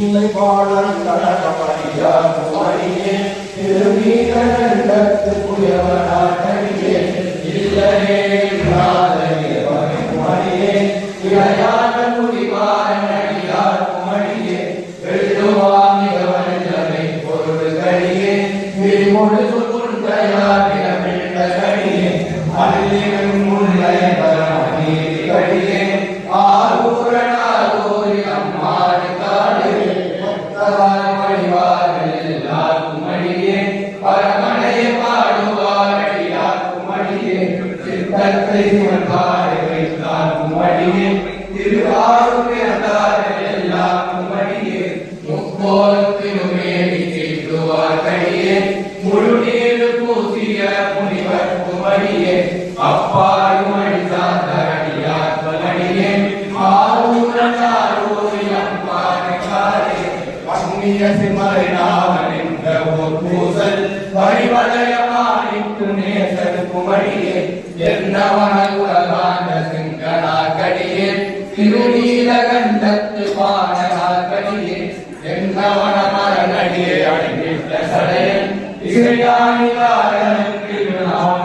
பாடல் கடகமணியார் குமரியே திருமீகண்டத்து புயவனாட்டடியே இல்லரே குமரியே இளையான முடிவாரணியார் குமரியே எழுதுவாமிகவனை பொருள்களியே விரிமொழி சொல்லுடையார் இடமிழந்தடியே அருளின் முல்லை பரமநீதிகளியே ஆரூரணாரோரி அம்மாடு காடு மொத்தவாய் குமரியே பரமனையை பாடுவாரடியார் குமரியே சித்தத்தை பாடு வைத்தார் குமரியே திருவாரூர் பிறந்தார் எல்லாம் குமரியே முப்போத்தினுமேனி தீட்டுவார்களியே முழு நீர் பூசிய முனிவர் குமரியே அப்பாயும் அடித்தார் குமரியே பூசல் பரிவளையமாணிக்கு நேசர் குமரியே என்னவன உலகாண்ட சிங்கனாக்கடியே திருநீலகண்டத்து பாணனாக்கடியே என்னவன மரணடியே அணிந்த சடையன் இசையானி காரணம்